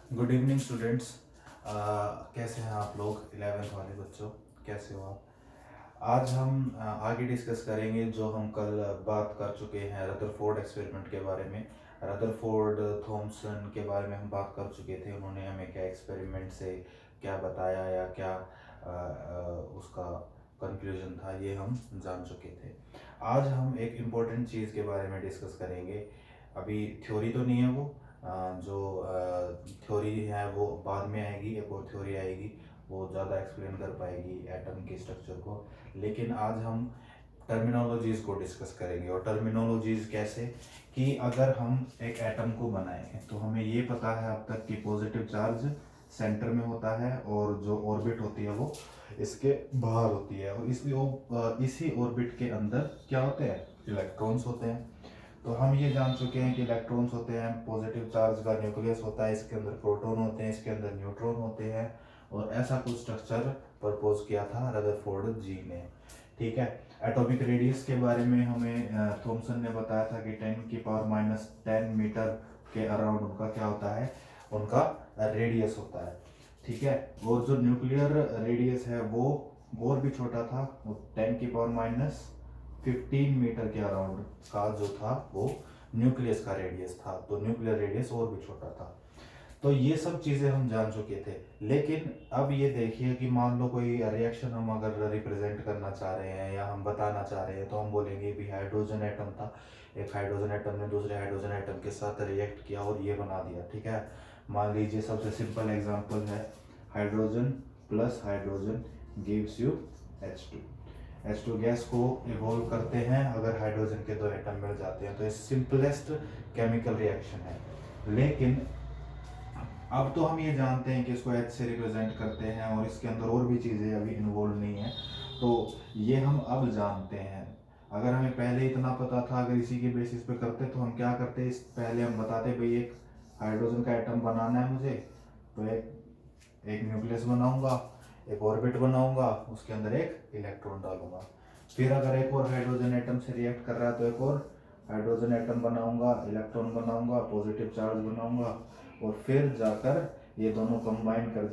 Good evening students. कैसे हैं आप लोग? 11th वाले बच्चों, कैसे हो आप? आज हम आगे डिस्कस करेंगे जो हम कल बात कर चुके हैं रदरफोर्ड एक्सपेरिमेंट के बारे में। रदरफोर्ड थॉमसन के बारे में हम बात कर चुके थे। उन्होंने हमें क्या एक्सपेरिमेंट से क्या बताया या क्या उसका कंक्लूजन था, ये हम जान चुके थे। आज हम एक इम्पोर्टेंट चीज़ के बारे में डिस्कस करेंगे। अभी थ्योरी तो नहीं है वो, जो थ्योरी है वो बाद में आएगी। एक और थ्योरी आएगी, वो ज़्यादा एक्सप्लेन कर पाएगी एटम के स्ट्रक्चर को। लेकिन आज हम टर्मिनोलॉजीज़ को डिस्कस करेंगे। और टर्मिनोलॉजीज़ कैसे कि अगर हम एक एटम को बनाएं तो हमें ये पता है अब तक कि पॉजिटिव चार्ज सेंटर में होता है और जो ऑर्बिट होती है वो इसके बाहर होती है। और इसी ऑर्बिट के अंदर क्या होते हैं? इलेक्ट्रॉन्स होते हैं। तो हम ये जान चुके हैं कि इलेक्ट्रॉन्स होते हैं, पॉजिटिव चार्ज का न्यूक्लियस होता है, इसके अंदर प्रोटॉन होते हैं, इसके अंदर न्यूट्रॉन होते हैं। और ऐसा कुछ स्ट्रक्चर प्रपोज किया था रदरफोर्ड जी ने। ठीक है। एटॉमिक रेडियस के बारे में हमें थॉमसन ने बताया था कि 10⁻⁻10 मीटर के अराउंड उनका क्या होता है, उनका रेडियस होता है। ठीक है। और जो न्यूक्लियर रेडियस है वो और भी छोटा था, वो 10⁻15 मीटर के अराउंड का जो था वो न्यूक्लियस का रेडियस था। तो न्यूक्लियर रेडियस और भी छोटा था। तो ये सब चीज़ें हम जान चुके थे। लेकिन अब ये देखिए कि मान लो कोई रिएक्शन हम अगर रिप्रेजेंट करना चाह रहे हैं या हम बताना चाह रहे हैं, तो हम बोलेंगे भी हाइड्रोजन एटम था, एक हाइड्रोजन एटम ने दूसरे हाइड्रोजन एटम के साथ रिएक्ट किया और ये बना दिया। ठीक है। मान लीजिए सबसे सिंपल एग्जांपल है hydrogen plus hydrogen gives you H2। H2 gas को इवॉल्व करते हैं अगर हाइड्रोजन के दो एटम मिल जाते हैं, तो ये सिंपलेस्ट केमिकल रिएक्शन है। लेकिन अब तो हम ये जानते हैं कि इसको H से रिप्रेजेंट करते हैं और इसके अंदर और भी चीज़ें अभी इन्वॉल्व नहीं है, तो ये हम अब जानते हैं। अगर हमें पहले इतना पता था, अगर इसी के बेसिस पे करते तो हम क्या करते, इस पहले हम बताते भाई एक हाइड्रोजन का एटम बनाना है मुझे, तो एक न्यूक्लियस बनाऊंगा, एक ऑर्बिट बनाऊंगा, उसके अंदर एक इलेक्ट्रॉन डालूंगा। फिर अगर एक और हाइड्रोजन एटम से रिएक्ट कर रहा है तो एक और हाइड्रोजन एटम बनाऊंगा, इलेक्ट्रॉन बनाऊंगा, पॉजिटिव चार्ज बनाऊंगा, और फिर जाकर ये दोनों कंबाइन कर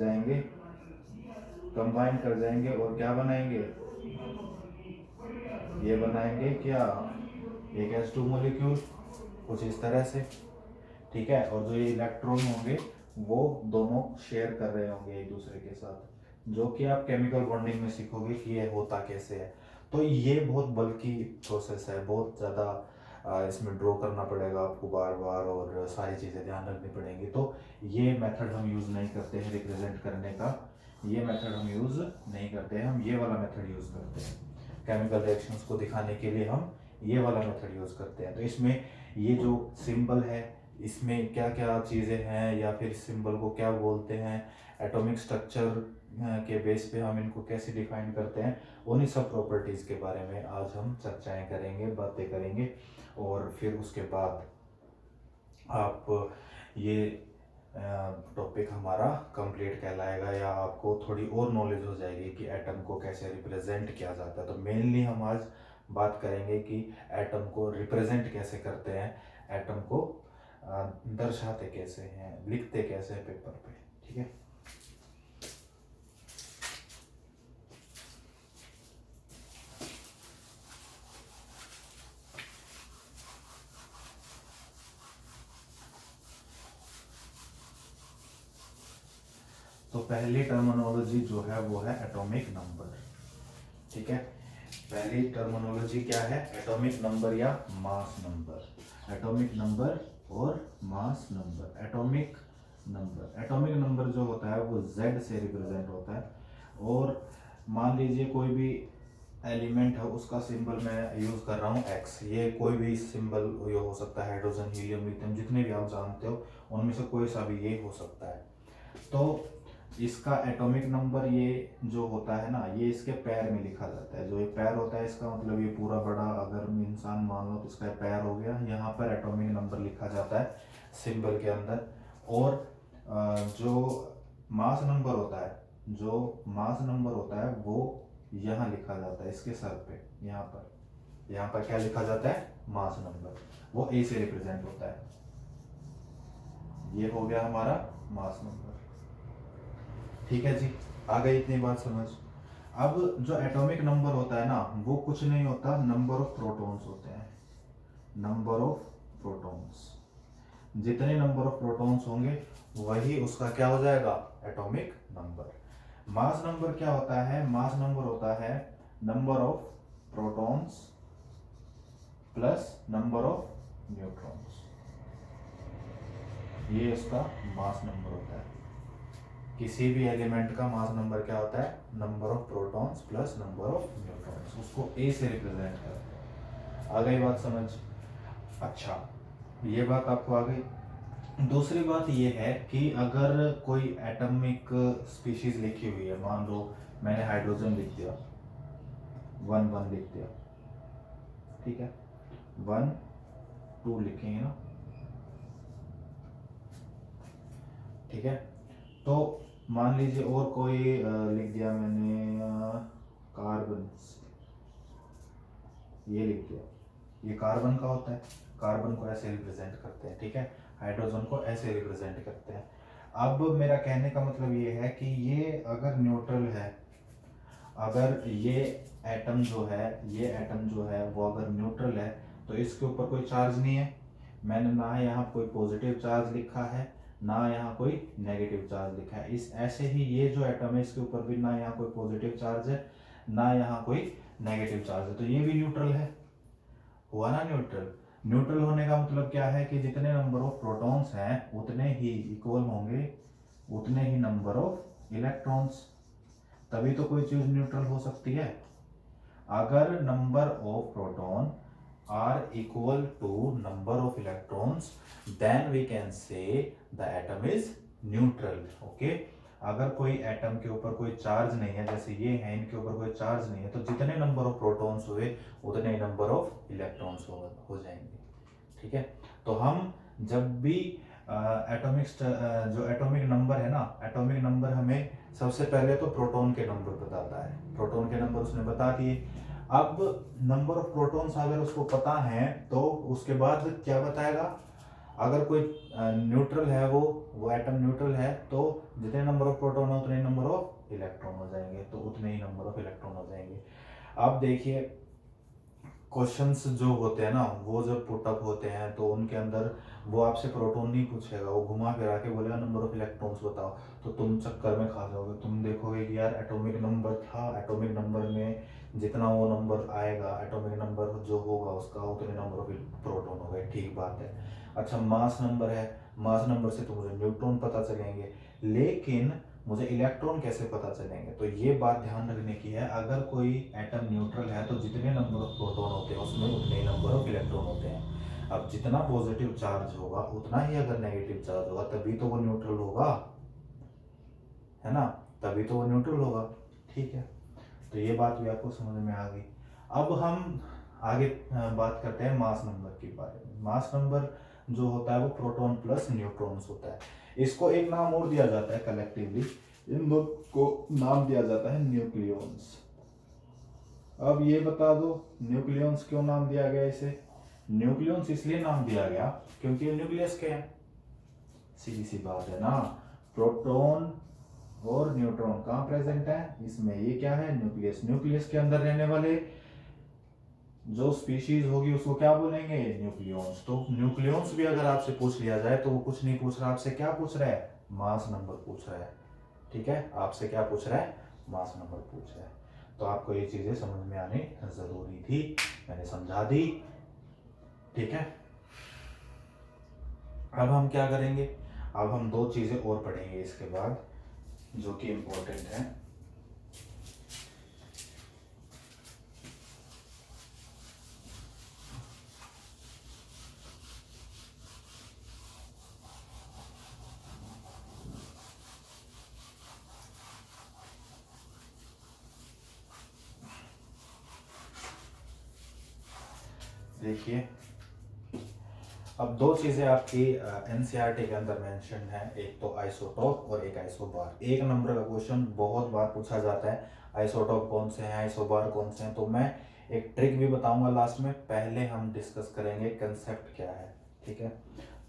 जाएंगे और क्या बनाएंगे, ये बनाएंगे क्या, एक H2 मॉलिक्यूल, कुछ इस तरह से। ठीक है। और जो ये इलेक्ट्रॉन होंगे वो दोनों शेयर कर रहे होंगे एक दूसरे के साथ, जो कि आप केमिकल बॉन्डिंग में सीखोगे कि ये होता कैसे है। तो ये बहुत बल्कि प्रोसेस है, बहुत ज़्यादा इसमें ड्रॉ करना पड़ेगा आपको बार बार और सारी चीज़ें ध्यान रखनी पड़ेंगी। तो ये मेथड हम यूज़ नहीं करते हैं रिप्रेजेंट करने का, ये मेथड हम यूज़ नहीं करते हैं, हम ये वाला मेथड यूज़ करते हैं। केमिकल रिएक्शंस को दिखाने के लिए हम ये वाला मेथड यूज़ करते हैं। तो इसमें ये जो सिंबल है, इसमें क्या क्या चीज़ें हैं या फिर सिंबल को क्या बोलते हैं, एटॉमिक स्ट्रक्चर के बेस पे हम इनको कैसे डिफाइन करते हैं, उन्हीं सब प्रॉपर्टीज़ के बारे में आज हम चर्चाएं करेंगे, बातें करेंगे। और फिर उसके बाद आप ये टॉपिक हमारा कंप्लीट कहलाएगा या आपको थोड़ी और नॉलेज हो जाएगी कि एटम को कैसे रिप्रेजेंट किया जाता है। तो मेनली हम आज बात करेंगे कि एटम को रिप्रेजेंट कैसे करते हैं, एटम को दर्शाते कैसे हैं, लिखते कैसे हैं पेपर पे। ठीक है। तो पहली टर्मिनोलॉजी जो है वो है एटॉमिक नंबर। ठीक है। पहली टर्मिनोलॉजी क्या है? एटॉमिक नंबर या मास नंबर। एटॉमिक नंबर और मास नंबर। एटॉमिक नंबर जो होता है वो Z से रिप्रेजेंट होता है। और मान लीजिए कोई भी एलिमेंट है, उसका सिंबल मैं यूज कर रहा हूँ X। ये कोई भी सिंबल ये हो सकता है, हाइड्रोजन, हीलियम, लिथियम, जितने भी आप जानते हो उनमें से कोई सा भी ये हो सकता है। तो इसका एटॉमिक नंबर ये जो होता है ना, ये इसके पैर में लिखा जाता है। जो एक पैर होता है इसका मतलब ये पूरा बड़ा अगर इंसान मान लो तो इसका पैर हो गया, यहाँ पर एटॉमिक नंबर लिखा जाता है सिंबल के अंदर। और जो मास नंबर होता है वो यहाँ लिखा जाता है इसके सर पे, यहाँ पर क्या लिखा जाता है? Mass number. वो A से रिप्रेजेंट होता है। ये हो गया हमारा मास नंबर। ठीक है जी, आ गई इतनी बात समझ। अब जो एटॉमिक नंबर होता है ना, वो कुछ नहीं होता, नंबर ऑफ प्रोटॉन्स होते हैं। नंबर ऑफ प्रोटॉन्स, जितने नंबर ऑफ प्रोटॉन्स होंगे वही उसका क्या हो जाएगा, एटॉमिक नंबर। मास नंबर क्या होता है, मास नंबर होता है number of protons plus number of neutrons, ये इसका मास नंबर होता है। किसी भी एलिमेंट का मास नंबर क्या होता है, number of protons plus number of neutrons, उसको ए से रिप्रेजेंट करते हैं। आ गई बात समझ। अच्छा, ये बात आपको आ गई। दूसरी बात ये है कि अगर कोई एटॉमिक स्पीशीज लिखी हुई है, मान लो मैंने हाइड्रोजन लिख दिया, 1 1 लिख दिया, ठीक है, 1 2 लिखेंगे ना, ठीक है। तो मान लीजिए और कोई लिख दिया मैंने, कार्बन, ये लिख दिया, ये कार्बन का होता है, कार्बन को ऐसे रिप्रेजेंट करते हैं, ठीक है, हाइड्रोजन को ऐसे रिप्रेजेंट करते हैं। अब मेरा कहने का मतलब ये है कि ये अगर न्यूट्रल है, अगर ये एटम जो है, ये एटम जो है वो अगर न्यूट्रल है तो इसके ऊपर कोई चार्ज नहीं है, मैंने ना यहाँ कोई पॉजिटिव चार्ज लिखा है ना यहाँ कोई नेगेटिव चार्ज लिखा है। इस ऐसे ही ये जो एटम है इसके ऊपर भी ना यहाँ कोई पॉजिटिव चार्ज है ना यहाँ कोई नेगेटिव चार्ज है, तो ये भी न्यूट्रल है, हुआ ना न्यूट्रल। न्यूट्रल होने का मतलब क्या है कि जितने नंबर ऑफ प्रोटॉन्स हैं उतने ही इक्वल होंगे उतने ही नंबर ऑफ इलेक्ट्रॉन्स, तभी तो कोई चीज न्यूट्रल हो सकती है। अगर number of proton are equal to number of electrons then we can say the atom is neutral, okay. अगर कोई एटम के ऊपर कोई चार्ज नहीं है, जैसे ये है, इनके ऊपर कोई चार्ज नहीं है, तो जितने नंबर ऑफ प्रोटॉन्स हुए उतने ही नंबर ऑफ इलेक्ट्रॉन्स हो जाएंगे, ठीक है। तो हम जब भी एटॉमिक जो एटॉमिक नंबर है ना, एटॉमिक नंबर हमें सबसे पहले तो प्रोटॉन के नंबर बताता है, प्रोटॉन के नंबर उसने बता दिए। अब नंबर ऑफ प्रोटॉन्स अगर उसको पता है तो उसके बाद क्या बताएगा, अगर कोई न्यूट्रल है, वो एटम न्यूट्रल है, तो जितने नंबर ऑफ प्रोटॉन हो उतने नंबर ऑफ इलेक्ट्रॉन हो जाएंगे, तो उतने ही नंबर ऑफ इलेक्ट्रॉन हो जाएंगे। अब देखिए क्वेश्चंस जो होते हैं ना, वो जब पुटअप होते हैं तो उनके अंदर वो आपसे प्रोटॉन नहीं पूछेगा, वो घुमा फिरा के बोलेगा नंबर ऑफ इलेक्ट्रॉन्स बताओ, तो तुम चक्कर में खा जाओगे, तुम देखोगे कि यार एटॉमिक नंबर था, एटॉमिक नंबर में जितना वो नंबर आएगा, एटॉमिक नंबर जो होगा उसका उतने नंबर ऑफ प्रोटॉन हो गए, ठीक बात है। अच्छा, मास नंबर है, मास नंबर से तो मुझे न्यूट्रॉन पता चलेंगे, लेकिन मुझे इलेक्ट्रॉन कैसे पता चलेंगे, तो ये बात ध्यान रखने की है। अगर कोई एटम न्यूट्रल है तो जितने नंबर ऑफ प्रोटॉन होते हैं उसमें उतने ही नंबर ऑफ इलेक्ट्रॉन होते हैं। अब जितना पॉजिटिव चार्ज होगा उतना ही अगर नेगेटिव चार्ज होगा तभी तो वो न्यूट्रल होगा, है ना, तभी तो वो न्यूट्रल होगा, ठीक है। तो ये बात भी आपको समझ में आ गई। अब हम आगे बात करते हैं मास नंबर के बारे में। मास नंबर जो होता है वो प्रोटॉन प्लस न्यूट्रॉन्स होता है। इसको एक नाम और दिया जाता है कलेक्टिवली, इन दो को नाम दिया जाता है न्यूक्लियॉन्स। अब ये बता दो न्यूक्लियॉन्स क्यों नाम दिया गया इसे। न्यूक्लियॉन्स इसलिए नाम दिया गया क्योंकि न्यूक्लियस के हैं, सीधी सी बात है ना। प्रोटॉन और न्यूट्रॉन कहाँ प्रेजेंट है इसमें, ये क्या है, न्यूक्लियस। न्यूक्लियस के अंदर रहने वाले जो स्पीशीज होगी उसको क्या बोलेंगे, न्यूक्लियॉन्स। तो न्यूक्लियॉन्स भी अगर आपसे पूछ लिया जाए तो वो कुछ नहीं पूछ रहा, आपसे क्या पूछ रहा है, मास नंबर पूछ रहा है, ठीक है, आपसे क्या पूछ रहा है, मास नंबर पूछ रहा है। तो आपको ये चीजें समझ में आनी जरूरी थी, मैंने समझा दी, ठीक है। अब हम क्या करेंगे, अब हम दो चीजें और पढ़ेंगे इसके बाद जो कि इम्पोर्टेंट है। देखिए, अब दो चीजें आपकी एनसीईआरटी के अंदर मेंशन है, एक तो आइसोटोप और एक आइसोबार। एक नंबर का क्वेश्चन बहुत बार पूछा जाता है, आइसोटोप कौन से हैं, आइसोबार कौन से हैं। तो मैं एक ट्रिक भी बताऊंगा लास्ट में, पहले हम डिस्कस करेंगे कंसेप्ट क्या है, ठीक है।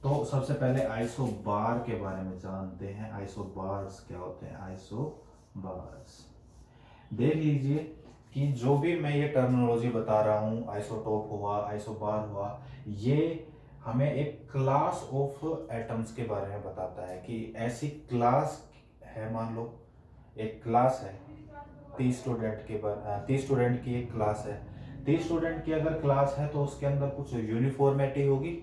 तो सबसे पहले आइसोबार के बारे में जानते हैं। आइसोबार्स क्या होते हैं? आइसोबार्स देख लीजिए कि जो भी मैं ये टर्मिनोलॉजी बता रहा हूँ, आइसोटोप हुआ, आइसोबार हुआ, ये हमें एक क्लास ऑफ एटम्स के बारे में बताता है कि ऐसी क्लास है। मान लो एक क्लास है, 30 स्टूडेंट की एक क्लास है। 30 स्टूडेंट की अगर क्लास है तो उसके अंदर कुछ यूनिफॉर्मिटी होगी।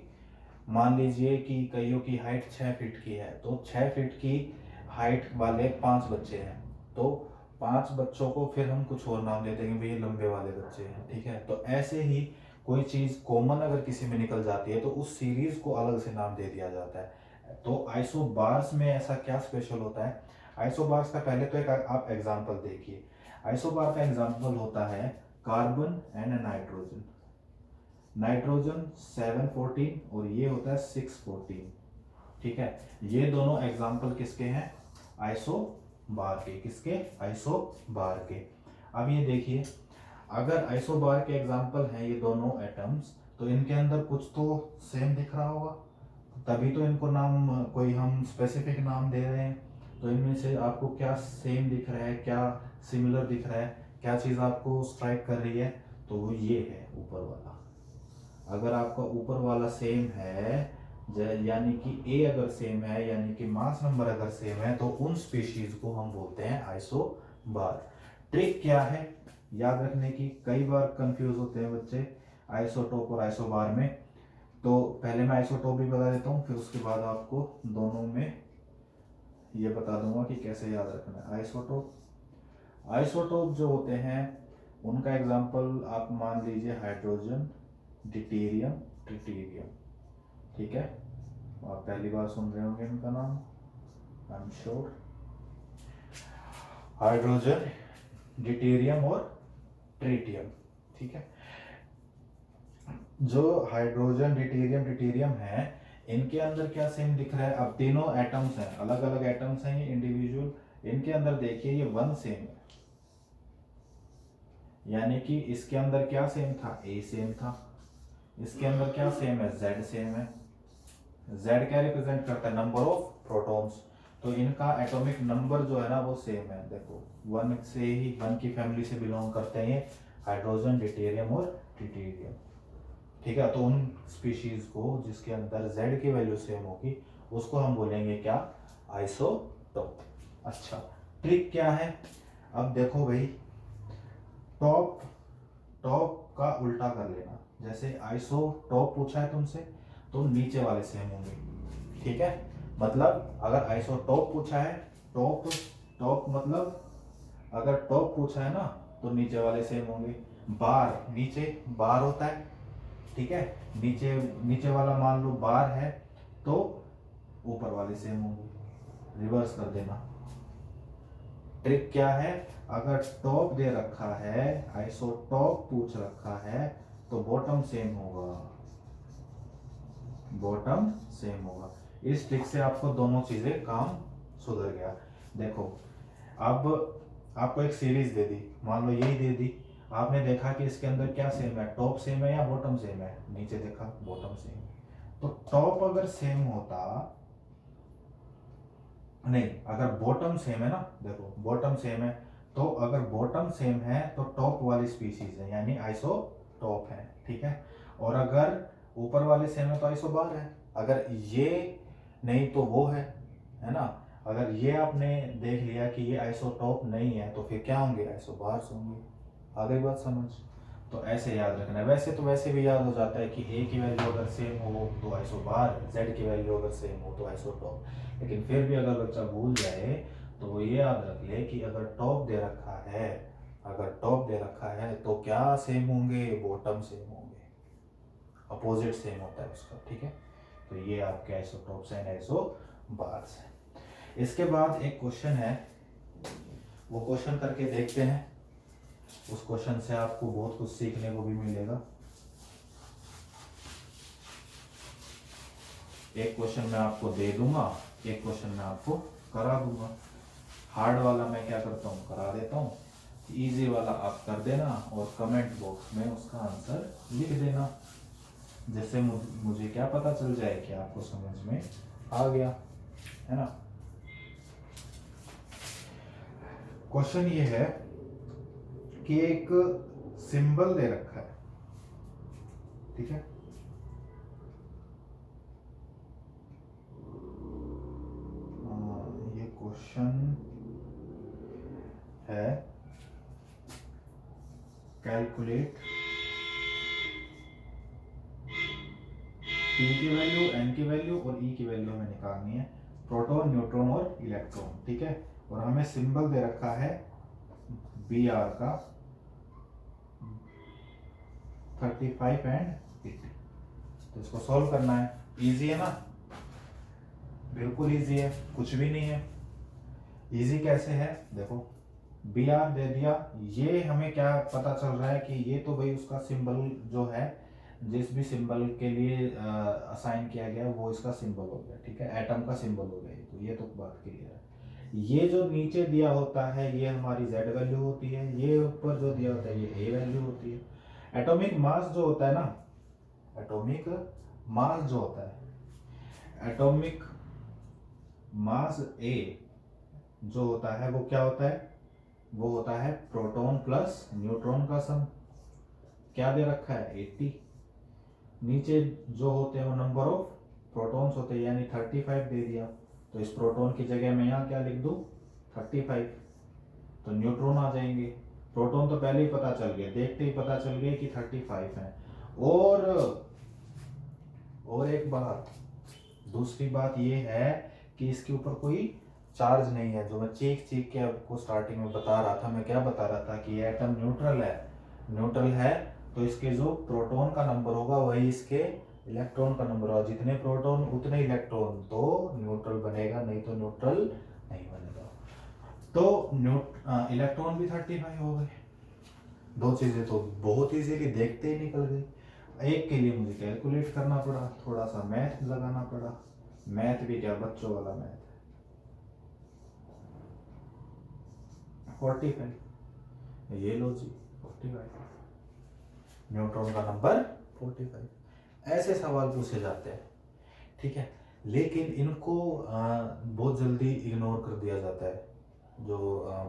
मान लीजिए कि कईयों की हाइट 6 फीट की है, तो 6 फीट की हाइट वाले 5 बच्चे हैं, तो 5 बच्चों को फिर हम कुछ और नाम देते हैं, भाई लंबे वाले बच्चे हैं, ठीक है। तो ऐसे ही कोई चीज़ कॉमन अगर किसी में निकल जाती है तो उस सीरीज को अलग से नाम दे दिया जाता है। तो आइसोबार्स में ऐसा क्या स्पेशल होता है? आइसोबार्स का पहले तो एक आप एग्जांपल देखिए। आइसोबार का एग्जांपल होता है कार्बन एंड नाइट्रोजन। नाइट्रोजन 714 और ये होता है 614, ठीक है। ये दोनों एग्जाम्पल किसके हैं? आइसोबार के। किसके? आइसोबार के। अब ये देखिए, अगर आइसोबार के एग्जाम्पल हैं ये दोनों एटम्स, तो इनके अंदर कुछ तो सेम दिख रहा होगा, तभी तो इनको नाम कोई हम स्पेसिफिक नाम दे रहे हैं। तो इनमें से आपको क्या सेम दिख रहा है, क्या सिमिलर दिख रहा है, क्या चीज़ आपको स्ट्राइक कर रही है? तो वो ये है ऊपर वाला। अगर आपका ऊपर वाला सेम है, यानी कि ए अगर सेम है, यानी कि मास नंबर अगर सेम है, तो उन स्पीशीज को हम बोलते हैं आइसोबार। ट्रिक क्या है याद रखने की? कई बार कंफ्यूज होते हैं बच्चे आइसोटोप और आइसोबार में। तो पहले मैं आइसोटोप भी बता देता हूँ, फिर उसके बाद आपको दोनों में ये बता दूंगा कि कैसे याद रखना है। आइसोटोप जो होते हैं उनका एग्जाम्पल आप मान लीजिए हाइड्रोजन, डिटेरियम, ट्रिटिरियम, ठीक है। आप पहली बार सुन रहे होंगे इनका नाम, आई एम श्योर। हाइड्रोजन, डिटेरियम और ट्रिटियम, ठीक है। जो हाइड्रोजन, डिटेरियम, ट्रिटिरियम है, इनके अंदर क्या सेम दिख रहा है? अब तीनों एटम्स हैं, अलग अलग एटम्स हैं ये इंडिविजुअल। इनके अंदर देखिए ये 1 सेम है, यानी कि इसके अंदर क्या सेम था? ए सेम था। इसके अंदर क्या सेम है? जेड सेम है। जेड क्या रिप्रेजेंट करता है? Number of protons. तो इनका एटॉमिक नंबर जो है ना वो सेम है। देखो 1 से ही, 1 की फैमिली से बिलोंग करते हैं ये हाइड्रोजन, डिटेरियम और ट्रिटिरियम, ठीक है। तो उन स्पीशीज को जिसके अंदर जेड की वैल्यू सेम होगी उसको हम बोलेंगे क्या? आइसोटोप। अच्छा, ट्रिक क्या है? अब देखो भाई, टॉप टॉप का उल्टा कर लेना। जैसे आइसोटॉप पूछा है तुमसे तो नीचे वाले सेम होंगे, ठीक है। मतलब अगर आइसोटॉप पूछा है, टॉप टॉप मतलब अगर टॉप पूछा है ना तो नीचे वाले सेम होंगे। बार, नीचे बार होता है, ठीक है। नीचे नीचे वाला मान लो बार है तो ऊपर वाले सेम होंगे। रिवर्स कर देना। ट्रिक क्या है? अगर टॉप दे रखा है, आइसोटॉप पूछ रखा है, तो बॉटम सेम होगा, बॉटम सेम होगा। इस ट्रिक से आपको दोनों चीजें काम सुधर गया। देखो अब आपको एक सीरीज दे दी, मान लो यही दे दी, आपने देखा कि इसके अंदर क्या सेम है? टॉप सेम है या बॉटम सेम है? नीचे देखा बॉटम सेम है। तो टॉप अगर सेम होता, नहीं, अगर बॉटम सेम है ना, देखो बॉटम सेम है, तो अगर बॉटम सेम है तो टॉप वाली स्पीशीज है, यानी आइसोटॉप है, ठीक है। और अगर ऊपर वाले सेम है तो आइसोबार है। अगर ये नहीं तो वो है ना। अगर ये आपने देख लिया कि ये आइसोटॉप नहीं है तो फिर क्या होंगे? आइसोबार्स होंगे। आ गई बात समझ? तो ऐसे याद रखना है। वैसे तो वैसे भी याद हो जाता है कि ए की वैल्यू अगर सेम हो तो आइसोबार, जेड की वैल्यू अगर सेम हो तो आइसोटॉप। लेकिन फिर भी अगर बच्चा भूल जाए तो वो ये याद रख ले कि अगर टॉप दे रखा है, अगर टॉप दे रखा है तो क्या सेम होंगे? बॉटम सेम होंगे, अपोजिट सेम होता है उसका, ठीक है। तो ये आपके आइसोटॉप्स एंड आइसोबार्स हैं। इसके बाद एक क्वेश्चन है, वो क्वेश्चन करके देखते हैं। उस क्वेश्चन से आपको बहुत कुछ सीखने को भी मिलेगा। एक क्वेश्चन मैं आपको दे दूंगा, एक क्वेश्चन मैं आपको करा दूंगा। हार्ड वाला मैं क्या करता हूँ? करा देता हूँ। इजी वाला आप कर देना और कमेंट बॉक्स में उसका आंसर लिख देना। जिससे मुझे क्या पता चल जाए कि आपको समझ में आ गया, है ना। क्वेश्चन ये है कि एक सिंबल दे रखा है, ठीक है, ये क्वेश्चन है कैलकुलेट P की वैल्यू, N की वैल्यू और E की वैल्यू हमें निकालनी है, प्रोटॉन, न्यूट्रॉन और इलेक्ट्रॉन, ठीक है। और हमें सिंबल दे रखा है Br का 35 एंड 80। तो इसको सॉल्व करना है। इजी है ना, बिल्कुल इजी है, कुछ भी नहीं है। इजी कैसे है, देखो Br दे दिया, ये हमें क्या पता चल रहा है कि ये तो भाई उसका सिंबल जो है, जिस भी सिंबल के लिए असाइन किया गया वो इसका सिंबल हो गया, ठीक है, एटम का सिंबल हो गया। तो ये तो बात क्लियर है। ये जो नीचे दिया होता है ये हमारी Z वैल्यू होती है, ये ऊपर जो दिया होता है ये A वैल्यू होती है। एटॉमिक मास जो होता है ना, एटॉमिक मास जो होता है, एटॉमिक मास A जो होता है वो क्या होता है, वो होता है प्रोटॉन प्लस न्यूट्रॉन का सम। क्या दे रखा है 80। नीचे जो होते हैं वो नंबर ऑफ प्रोटॉन्स होते हैं, यानी 35 दे दिया। तो इस प्रोटॉन की जगह मैं यहाँ क्या लिख दूँ 35। तो न्यूट्रॉन आ जाएंगे। प्रोटॉन तो पहले ही पता चल गया, देखते ही पता चल गया कि 35 है। और एक बात, दूसरी बात ये है कि इसके ऊपर कोई चार्ज नहीं है। जो मैं चीख चीख के आपको स्टार्टिंग में बता रहा था, मैं क्या बता रहा था कि ये एटम न्यूट्रल है, न्यूट्रल है तो इसके जो प्रोटॉन का नंबर होगा वही इसके इलेक्ट्रॉन का नंबर होगा। जितने प्रोटॉन उतने इलेक्ट्रॉन, तो न्यूट्रल बनेगा, नहीं तो न्यूट्रल नहीं बनेगा। तो इलेक्ट्रॉन भी 35 हो गए। दो चीजें तो बहुत इजीली देखते ही निकल गई। एक के लिए मुझे कैलकुलेट करना पड़ा, थोड़ा सा मैथ लगाना पड़ा। मैथ भी क्या, बच्चों वाला मैथ। 45, ये लो जी 45, न्यूट्रॉन का नंबर 45। ऐसे सवाल पूछे जाते हैं, ठीक है। लेकिन इनको बहुत जल्दी इग्नोर कर दिया जाता है। जो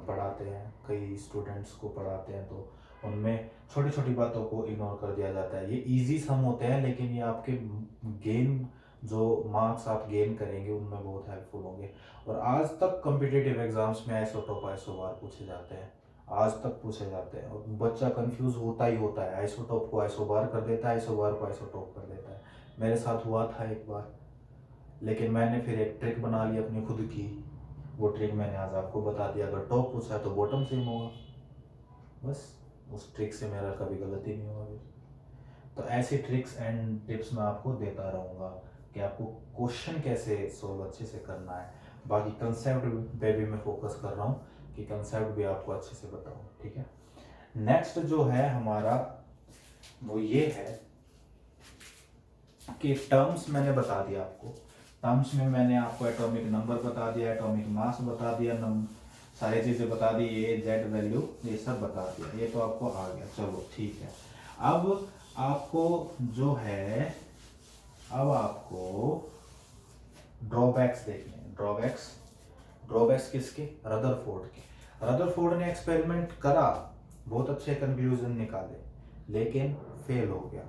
पढ़ाते हैं, कई स्टूडेंट्स को पढ़ाते हैं तो उनमें छोटी छोटी बातों को इग्नोर कर दिया जाता है। ये इजी सम होते हैं, लेकिन ये आपके गेन, जो मार्क्स आप गेन करेंगे उनमें बहुत हेल्पफुल होंगे। और आज तक कॉम्पिटिटिव एग्जाम्स में आइसोटोप आइसोबार पूछे जाते हैं, आज तक पूछे जाते हैं। और बच्चा कंफ्यूज होता ही होता है, आइसोटोप को आइसोबार कर देता है, आइसोबार को आइसोटोप कर देता है। मेरे साथ हुआ था एक बार, लेकिन मैंने फिर एक ट्रिक बना ली अपनी खुद की। वो ट्रिक मैंने आज आपको बता दिया। अगर टॉप पूछा तो बॉटम सेम होगा, बस उस ट्रिक से मेरा कभी गलती नहीं होगा। तो ऐसी ट्रिक्स एंड टिप्स मैं आपको देता रहूँगा कि आपको क्वेश्चन कैसे सोल्व अच्छे से करना है। बाकी कंसेप्ट पे भी मैं फोकस कर रहा हूँ कि कंसेप्ट भी आपको अच्छे से बताऊँ, ठीक है। नेक्स्ट जो है हमारा वो ये है कि टर्म्स मैंने बता दिया आपको। टर्म्स में मैंने आपको एटॉमिक नंबर बता दिया, एटॉमिक मास बता दिया, सारी चीज़ें बता दी, ये जेड वैल्यू ये सब बता दिया। ये तो आपको आ गया, चलो ठीक है। अब आपको जो है, अब आपको ड्रॉबैक्स देखने हैं। ड्रॉबैक्स किसके, रदरफोर्ड के। रदरफोर्ड ने एक्सपेरिमेंट करा, बहुत अच्छे कंक्लूजन निकाले, लेकिन फेल हो गया।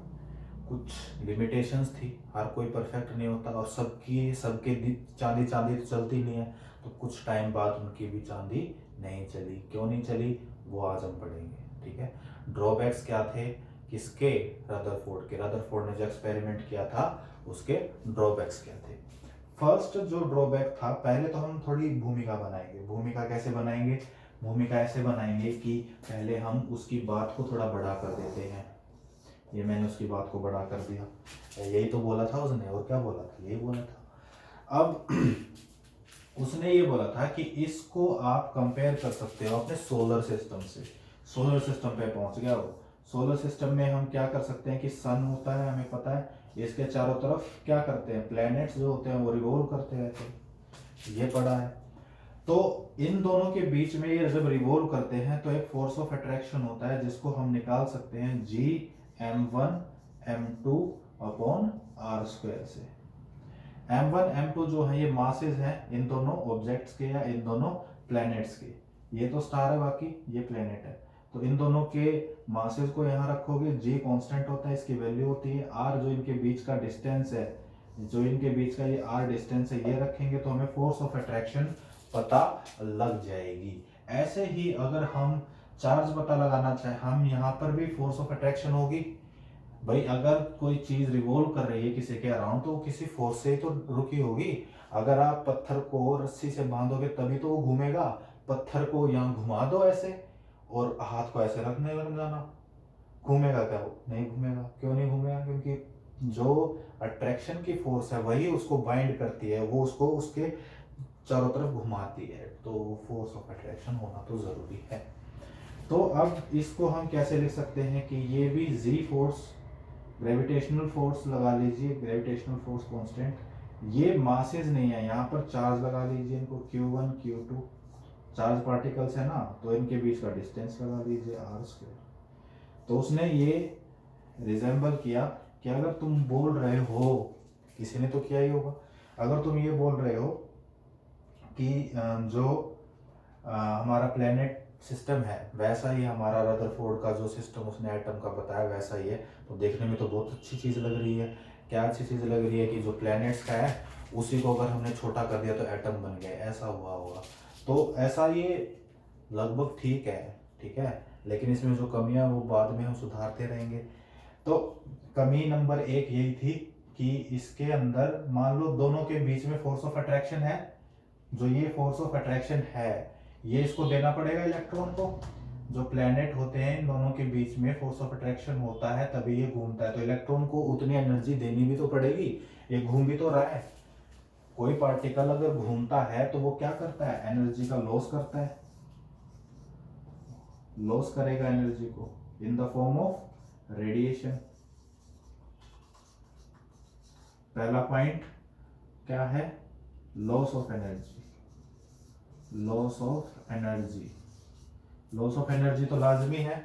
कुछ लिमिटेशंस थी, हर कोई परफेक्ट नहीं होता, और सबके चांदी चांदी तो चलती नहीं है। तो कुछ टाइम बाद उनकी भी चांदी नहीं चली। क्यों नहीं चली वो आज हम पढ़ेंगे, ठीक है। ड्रॉबैक्स क्या थे किसके, रदरफोर्ड के। रदरफोर्ड ने जो एक्सपेरिमेंट किया था उसके ड्रॉबैक्स क्या थे। फर्स्ट जो ड्रॉबैक था, पहले तो हम थोड़ी भूमिका बनाएंगे। भूमिका कैसे बनाएंगे, भूमिका ऐसे बनाएंगे कि पहले हम उसकी बात को थोड़ा बड़ा कर देते हैं। ये मैंने उसकी बात को बड़ा कर दिया, यही तो बोला था उसने, और क्या बोला था, यही बोला था। अब उसने ये बोला था कि इसको आप कंपेयर कर सकते हो अपने सोलर सिस्टम से। सोलर सिस्टम पे पहुंच गया वो। सोलर सिस्टम में हम क्या कर सकते हैं कि सन होता है, हमें पता है, इसके चारों तरफ क्या करते हैं, प्लैनेट्स जो होते हैं वो रिवॉल्व करते रहते हैं, ये पढ़ा है। तो इन दोनों के बीच में ये जब रिवॉल्व करते हैं तो एक फोर्स ऑफ अट्रैक्शन होता है, जिसको हम निकाल सकते हैं G m1 m2 upon are square से। m1 m2 जो है ये मासेस हैं इन दोनों ऑब्जेक्ट्स के या इन दोनों प्लैनेट्स के। ये तो स्टार है, बाकी ये प्लैनेट है। तो इन दोनों के मासेस को यहाँ रखोगे, g कांस्टेंट होता है, इसकी वैल्यू होती है r, जो इनके बीच का डिस्टेंस है, जो इनके बीच का ये r डिस्टेंस है, ये रखेंगे तो हमें फोर्स ऑफ अट्रैक्शन पता लग जाएगी। ऐसे ही अगर हम चार्ज पता लगाना चाहे, हम यहाँ पर भी फोर्स ऑफ अट्रैक्शन होगी। भाई अगर कोई चीज रिवॉल्व कर रही है किसी के अराउंड तो वो किसी फोर्स से ही तो रुकी होगी। अगर आप पत्थर को रस्सी से बांधोगे तभी तो वो घूमेगा। पत्थर को यहाँ घुमा दो ऐसे और हाथ को ऐसे रखने लग जाना, घूमेगा क्या? वो नहीं घूमेगा। क्यों नहीं घूमेगा? क्योंकि जो अट्रैक्शन की फोर्स है वही उसको बाइंड करती है, वो उसको उसके चारों तरफ घुमाती है। तो फोर्स ऑफ अट्रैक्शन होना तो जरूरी है। तो अब इसको हम कैसे लिख सकते हैं कि ये भी जी फोर्स, ग्रेविटेशनल फोर्स लगा लीजिए, ग्रेविटेशनल फोर्स कांस्टेंट, ये मासेस नहीं है, यहाँ पर चार्ज लगा लीजिए इनको, Q1 Q2 चार्ज पार्टिकल्स है ना, तो इनके बीच का डिस्टेंस लगा लीजिए आर स्क्वायर। तो उसने ये रिजेंबल किया कि अगर तुम बोल रहे हो, किसी ने तो किया ही होगा, अगर तुम ये बोल रहे हो कि जो हमारा प्लेनेट सिस्टम है वैसा ही हमारा रदरफोर्ड का जो सिस्टम उसने एटम का बताया वैसा ही है, तो देखने में तो बहुत अच्छी चीज़ लग रही है। क्या अच्छी चीज़ लग रही है कि जो प्लैनेट्स का है उसी को अगर हमने छोटा कर दिया तो एटम बन गया, ऐसा हुआ होगा। तो ऐसा ये लगभग ठीक है, ठीक है, लेकिन इसमें जो कमियां वो बाद में हम सुधारते रहेंगे। तो कमी नंबर 1 यही थी कि इसके अंदर मान लो दोनों के बीच में फोर्स ऑफ अट्रैक्शन है, जो ये फोर्स ऑफ अट्रैक्शन है ये इसको देना पड़ेगा इलेक्ट्रॉन को। जो प्लैनेट होते हैं इन दोनों के बीच में फोर्स ऑफ अट्रैक्शन होता है तभी ये घूमता है, तो इलेक्ट्रॉन को उतनी एनर्जी देनी भी तो पड़ेगी, ये घूम भी तो रहा है। कोई पार्टिकल अगर घूमता है तो वो क्या करता है? एनर्जी का लॉस करता है, लॉस करेगा एनर्जी को in the form of radiation. पहला पॉइंट क्या है? Loss of energy, loss of energy. Loss of energy तो लाजमी है,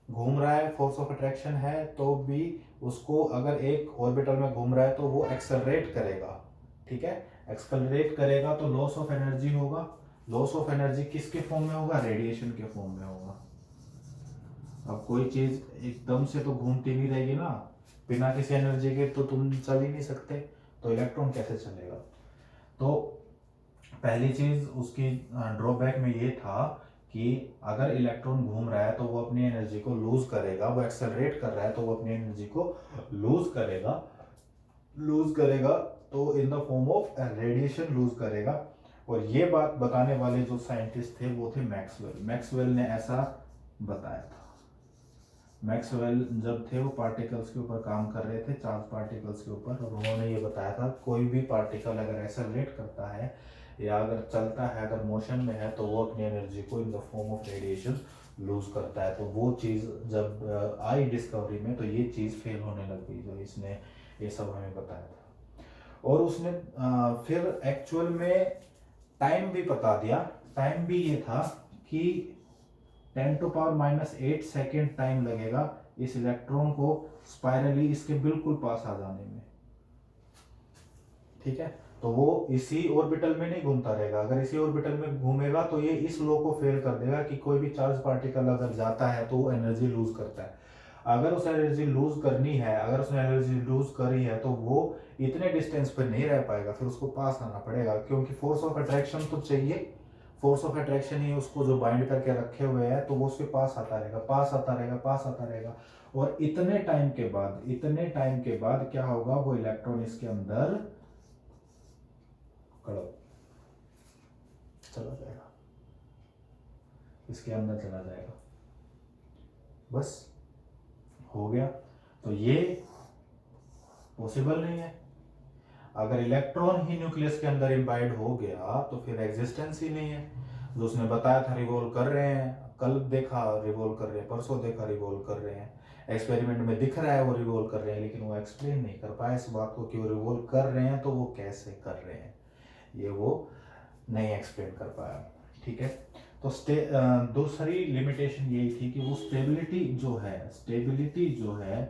घूम रहा है, फोर्स ऑफ अट्रैक्शन है, तो भी उसको अगर एक ऑर्बिटल में घूम रहा है तो वो एक्सेलरेट करेगा, ठीक है, एक्सेलरेट करेगा तो लॉस ऑफ एनर्जी होगा। लॉस ऑफ एनर्जी किसके फॉर्म में होगा? रेडिएशन के फॉर्म में होगा। अब कोई चीज एकदम से तो घूमती नहीं रहेगी ना, बिना किसी एनर्जी के तो तुम चल ही नहीं सकते, तो इलेक्ट्रॉन कैसे चलेगा? तो पहली चीज उसकी ड्रॉबैक में ये था कि अगर इलेक्ट्रॉन घूम रहा है तो वो अपनी एनर्जी को लूज करेगा, वो एक्सेलरेट कर रहा है तो वो अपनी एनर्जी को लूज करेगा, लूज करेगा तो in the form of radiation lose करेगा। और ये बात बताने वाले जो साइंटिस्ट थे वो थे मैक्सवेल। मैक्सवेल ने ऐसा बताया था। मैक्सवेल जब थे वो पार्टिकल्स के ऊपर काम कर रहे थे, चार्ज पार्टिकल्स के ऊपर, और उन्होंने ये बताया था कोई भी पार्टिकल अगर एक्सेलरेट करता है या अगर चलता है, अगर मोशन में है, तो वो अपनी एनर्जी को in the form of radiation lose करता है। तो वो चीज़ जब आई डिस्कवरी में तो ये चीज़ फेल होने लग गई, जो इसने ये सब हमें बताया था। और उसने फिर एक्चुअल में टाइम भी बता दिया। टाइम भी ये था कि 10⁻⁸ सेकेंड टाइम लगेगा इस इलेक्ट्रॉन को स्पाइरली इसके बिल्कुल पास आ जाने में, ठीक है। तो वो इसी ऑर्बिटल में नहीं घूमता रहेगा, अगर इसी ऑर्बिटल में घूमेगा तो ये इस लॉ को फेल कर देगा कि कोई भी चार्ज पार्टिकल अगर जाता है तो वो एनर्जी लूज करता है। अगर उसे एनर्जी लूज करनी है, अगर उसने एनर्जी लूज करी है तो वो इतने डिस्टेंस पर नहीं रह पाएगा, फिर उसको पास आना पड़ेगा, क्योंकि फोर्स ऑफ अट्रैक्शन तो चाहिए। फोर्स ऑफ अट्रैक्शन ही उसको जो बाइंड करके रखे हुए है, तो वो उसके पास आता रहेगा, पास आता रहेगा, पास आता रहेगा। और इतने टाइम के बाद, इतने टाइम के बाद क्या होगा? वो इलेक्ट्रॉन इसके अंदर चला जाएगा, इसके अंदर चला जाएगा, बस हो गया। तो ये पॉसिबल नहीं है। अगर इलेक्ट्रॉन ही न्यूक्लियस के अंदर इम्बाइंड हो गया तो फिर एग्जिस्टेंस ही नहीं है। जो उसने बताया था रिवॉल्व कर रहे हैं, कल देखा रिवॉल्व कर रहे हैं, परसों देखा रिवॉल्व कर रहे हैं, एक्सपेरिमेंट में दिख रहा है वो रिवॉल्व कर रहे हैं, लेकिन वो एक्सप्लेन नहीं कर पाया इस बात को कि वो रिवॉल्व कर रहे हैं तो वो कैसे कर रहे हैं, ये वो नहीं एक्सप्लेन कर पाया, ठीक है। तो दूसरी लिमिटेशन यही थी कि वो स्टेबिलिटी जो है, स्टेबिलिटी जो है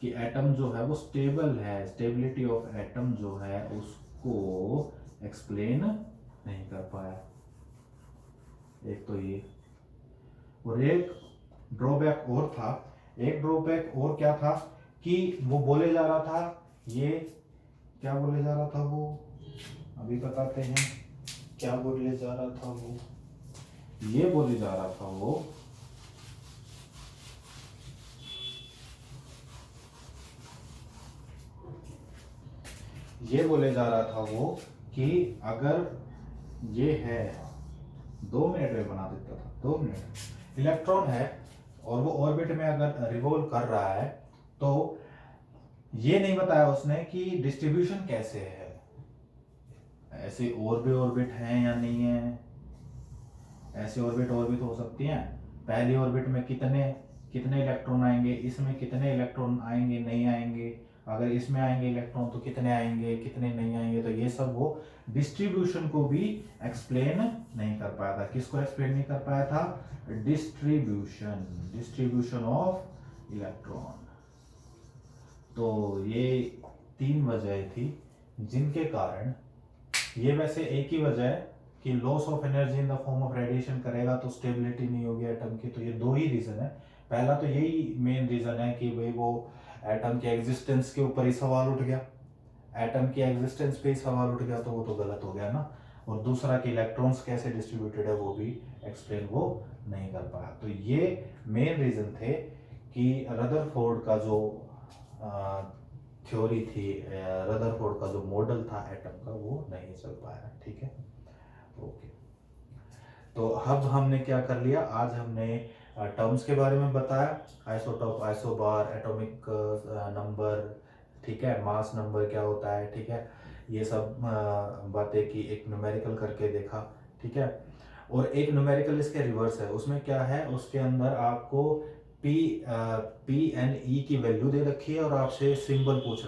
कि एटम जो है वो स्टेबल है, स्टेबिलिटी ऑफ एटम जो है उसको एक्सप्लेन नहीं कर पाया। एक तो ये, और एक ड्रॉबैक और था, एक ड्रॉबैक और क्या था कि वो बोले जा रहा था, ये क्या बोले जा रहा था वो अभी बताते हैं, क्या बोले जा रहा था वो, ये बोले जा रहा था वो ये बोले जा रहा था वो कि अगर ये है 2 मिनट में बना देता था, 2 मिनट, इलेक्ट्रॉन है और वो ऑर्बिट में अगर रिवॉल्व कर रहा है तो ये नहीं बताया उसने कि डिस्ट्रीब्यूशन कैसे है, ऐसे और भी ऑर्बिट हैं या नहीं है, ऐसे ऑर्बिट और भी तो हो सकती हैं। पहली ऑर्बिट में कितने कितने इलेक्ट्रॉन आएंगे, इसमें कितने इलेक्ट्रॉन आएंगे नहीं आएंगे, अगर इसमें आएंगे इलेक्ट्रॉन तो कितने आएंगे कितने नहीं आएंगे, तो ये सब वो डिस्ट्रीब्यूशन को भी एक्सप्लेन नहीं कर पाया था। किसको एक्सप्लेन नहीं कर पाया था? Distribution of electron. तो ये 3 वजह थी जिनके कारण, ये वैसे एक ही वजह है कि loss of energy in the form of radiation करेगा तो स्टेबिलिटी नहीं होगी एटम की, तो ये 2 ही रीजन है। पहला तो यही मेन रीजन है कि भाई वो एटम के एग्जिस्टेंस के ऊपर ही सवाल उठ गया, एटम की एग्जिस्टेंस पे ही सवाल उठ गया, तो वो तो गलत हो गया ना। और दूसरा कि इलेक्ट्रॉन्स कैसे डिस्ट्रीब्यूटेड है वो भी एक्सप्लेन वो नहीं कर पाया। तो ये मेन रीजन थे कि रदरफोर्ड का जो थ्योरी थी, रदरफोर्ड का जो मॉडल था एटम का, वो नहीं चल पाया। ठीक है, ओके। तो अब हमने क्या कर लिया, आज हमने टर्म्स के बारे में बताया, आइसोटोप, आइसोबार, एटॉमिक नंबर, ठीक है, मास नंबर क्या होता है, ठीक है, ये सब बातें की, एक न्यूमेरिकल करके देखा, ठीक है। और एक न्यूमेरिकल इसके रिवर्स है, उसमें क्या है, उसके अंदर आपको पी एन ई की वैल्यू दे रखी है और आपसे सिंबल पूछ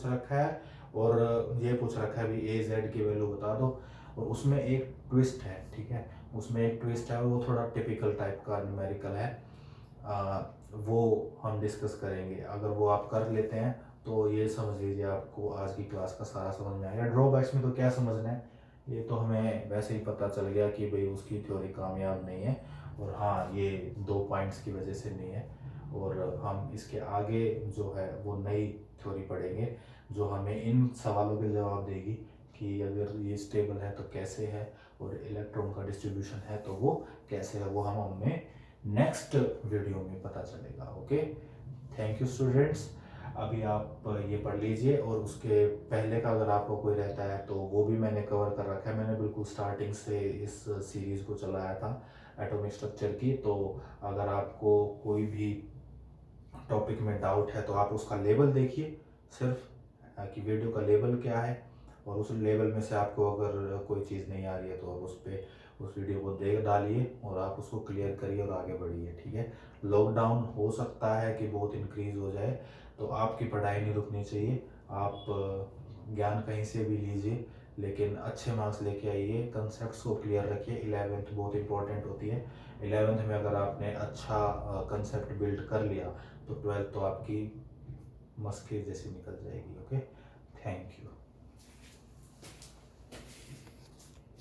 रखा है, और ये पूछ रखा है भी ए जेड की वैल्यू बता दो। और उसमें एक ट्विस्ट है, ठीक है, उसमें एक ट्विस्ट है, वो थोड़ा टिपिकल टाइप का न्यूमेरिकल है, वो हम डिस्कस करेंगे। अगर वो आप कर लेते हैं तो ये समझ लीजिए आपको आज की क्लास का सारा समझ में आएगा। ड्रॉबैक्स में तो क्या समझना है, ये तो हमें वैसे ही पता चल गया कि भाई उसकी थ्योरी कामयाब नहीं है, और हाँ ये 2 पॉइंट्स की वजह से नहीं है। और हम इसके आगे जो है वो नई थ्योरी पढ़ेंगे जो हमें इन सवालों के जवाब देगी कि अगर ये स्टेबल है तो कैसे है, और इलेक्ट्रॉन का डिस्ट्रीब्यूशन है तो वो कैसे है, वो हम हमें नेक्स्ट वीडियो में पता चलेगा। Okay, thank you students. अभी आप ये पढ़ लीजिए, और उसके पहले का अगर आपको कोई रहता है तो वो भी मैंने कवर कर रखा है, मैंने बिल्कुल स्टार्टिंग से इस सीरीज़ को चलाया था एटॉमिक स्ट्रक्चर की। तो अगर आपको कोई भी टॉपिक में डाउट है तो आप उसका लेबल देखिए सिर्फ, कि वीडियो का लेबल क्या है, और उस लेवल में से आपको अगर कोई चीज़ नहीं आ रही है तो आप उस वीडियो को देख डालिए और आप उसको क्लियर करिए और आगे बढ़िए। ठीक है, लॉकडाउन हो सकता है कि बहुत इंक्रीज़ हो जाए, तो आपकी पढ़ाई नहीं रुकनी चाहिए, आप ज्ञान कहीं से भी लीजिए, लेकिन अच्छे मार्क्स लेके आइए, कंसेप्ट्स को क्लियर रखिए। 11th बहुत इंपॉर्टेंट होती है, 11th में अगर आपने अच्छा कंसेप्ट बिल्ड कर लिया तो 12th तो आपकी मस्के जैसी निकल जाएगी। Okay, thank you.